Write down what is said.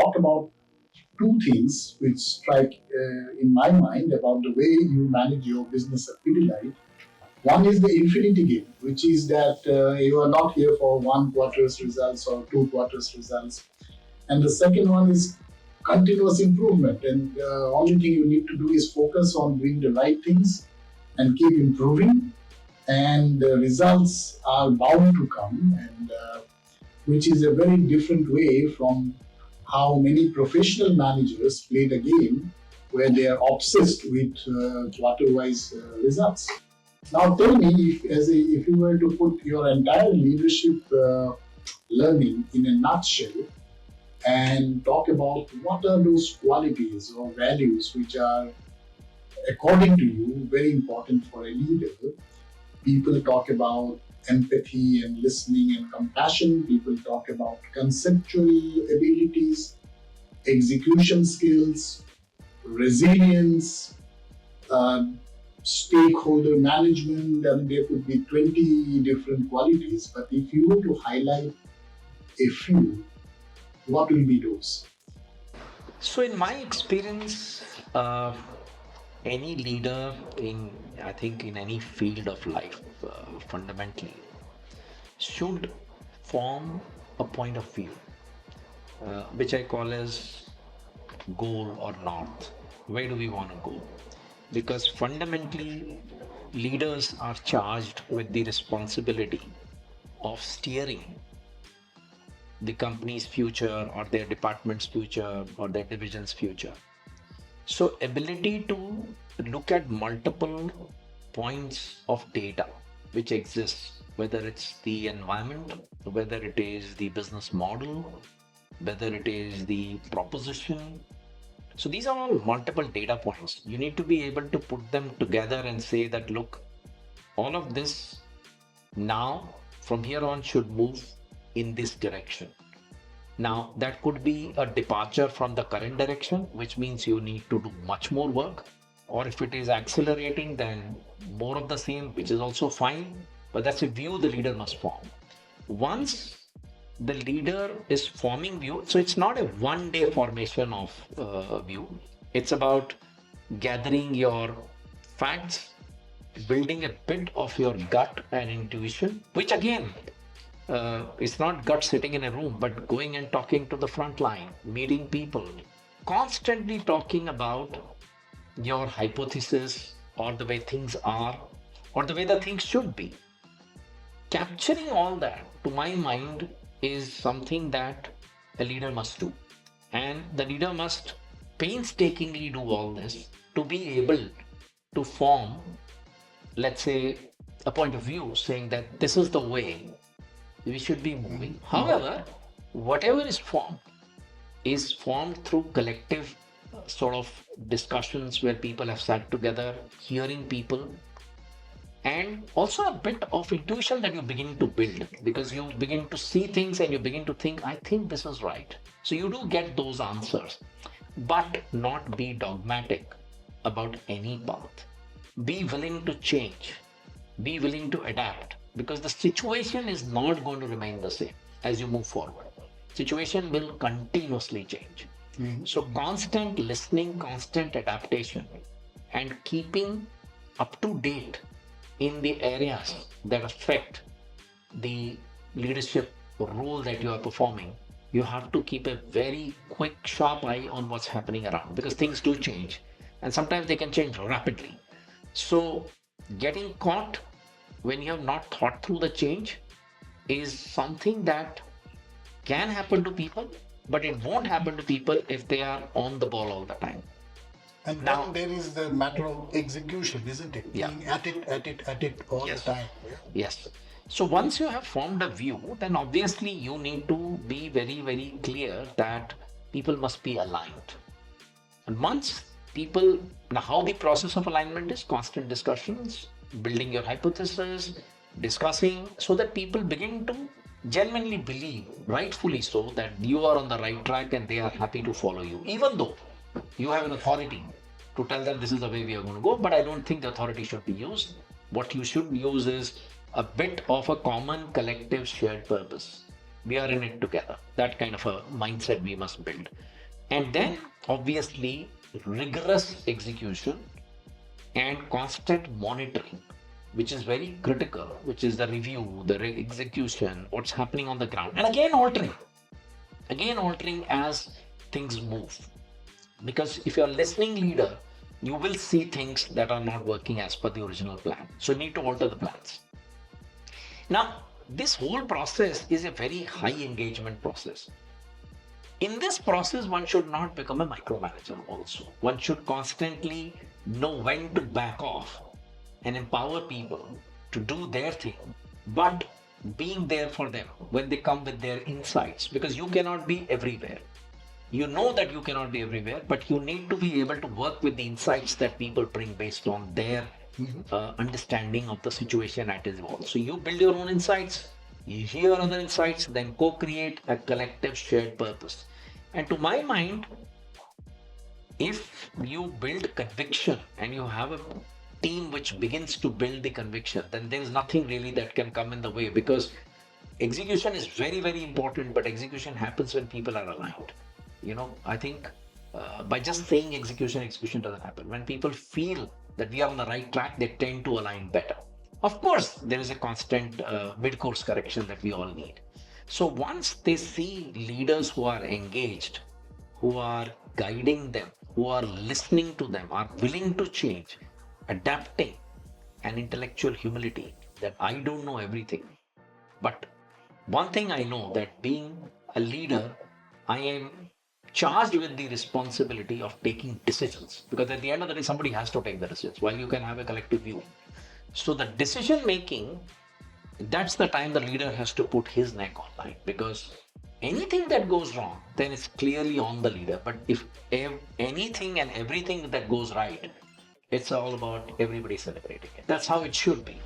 talk about two things which strike in my mind about the way you manage your business at Pidilite. One is the infinity game, which is that you are not here for one quarter's results or two quarters results. And the second one is continuous improvement. And the only thing you need to do is focus on doing the right things and keep improving. And the results are bound to come, and which is a very different way from how many professional managers play the game, where they are obsessed with quarter-wise results. Now, tell me, if you were to put your entire leadership learning in a nutshell and talk about what are those qualities or values which are, according to you, very important for a leader. People talk about empathy and listening and compassion. People talk about conceptual abilities, execution skills, resilience, uh, stakeholder management. I mean, there could be 20 different qualities, but if you were to highlight a few, what will be those? So, in my experience, any leader in, I think, in any field of life, fundamentally, should form a point of view, which I call as goal or north. Where do we want to go? Because fundamentally, leaders are charged with the responsibility of steering the company's future or their department's future or their division's future. So, ability to look at multiple points of data which exists, whether it's the environment, whether it is the business model, whether it is the proposition. So, these are all multiple data points. You need to be able to put them together and say that, look, all of this now from here on should move in this direction. Now, that could be a departure from the current direction, which means you need to do much more work. Or if it is accelerating, then more of the same, which is also fine. But that's a view the leader must form. Once the leader is forming view, so it's not a one day formation of view, it's about gathering your facts, building a bit of your gut and intuition, which again, it's not gut sitting in a room, but going and talking to the front line, meeting people, constantly talking about your hypothesis or the way things are or the way the things should be. Capturing all that, to my mind, is something that a leader must do. And the leader must painstakingly do all this to be able to form, let's say, a point of view saying that this is the way we should be moving. However, whatever is formed through collective sort of discussions where people have sat together, hearing people, and also a bit of intuition that you begin to build because you begin to see things and you begin to think, I think this is right. So you do get those answers, but not be dogmatic about any path. Be willing to change, be willing to adapt because the situation is not going to remain the same as you move forward. Situation will continuously change. So constant listening, constant adaptation, and keeping up to date in the areas that affect the leadership role that you are performing, you have to keep a very quick, sharp eye on what's happening around because things do change and sometimes they can change rapidly. So, getting caught when you have not thought through the change is something that can happen to people, but it won't happen to people if they are on the ball all the time. And Now, then there is the matter of execution, isn't it? yeah. Being at it all Yes. the time. Yes. So once you have formed a view, then obviously you need to be very, very clear that people must be aligned. And once people, now how the process of alignment is constant discussions, building your hypothesis, discussing so that people begin to genuinely believe, rightfully so, that you are on the right track and they are happy to follow you, even though you have an authority to tell them this is the way we are going to go. But I don't think the authority should be used. What you should use is a bit of a common collective shared purpose. We are in it together. That kind of a mindset we must build. And then, obviously, rigorous execution and constant monitoring, which is very critical, which is the review, the execution, what's happening on the ground, and again altering as things move. Because if you're a listening leader, you will see things that are not working as per the original plan. So you need to alter the plans. Now, this whole process is a very high engagement process. In this process, one should not become a micromanager also. One should constantly know when to back off and empower people to do their thing, but being there for them when they come with their insights, because you cannot be everywhere. You know that you cannot be everywhere, but you need to be able to work with the insights that people bring based on their understanding of the situation at involved. So you build your own insights, you hear other insights, then co-create a collective shared purpose. And to my mind, if you build conviction and you have a team which begins to build the conviction, then there is nothing really that can come in the way, because execution is very, very important, but execution happens when people are aligned. I think by just saying execution doesn't happen. When people feel that we are on the right track, they tend to align better. Of course, there is a constant mid-course correction that we all need. So once they see leaders who are engaged, who are guiding them, who are listening to them, are willing to change, adapting, and intellectual humility, that I don't know everything. But one thing I know, that being a leader, I am charged with the responsibility of taking decisions, because at the end of the day, somebody has to take the decisions while you can have a collective view. So the decision making, that's the time the leader has to put his neck online, because anything that goes wrong, then it's clearly on the leader. But if anything and everything that goes right, it's all about everybody celebrating it. That's how it should be.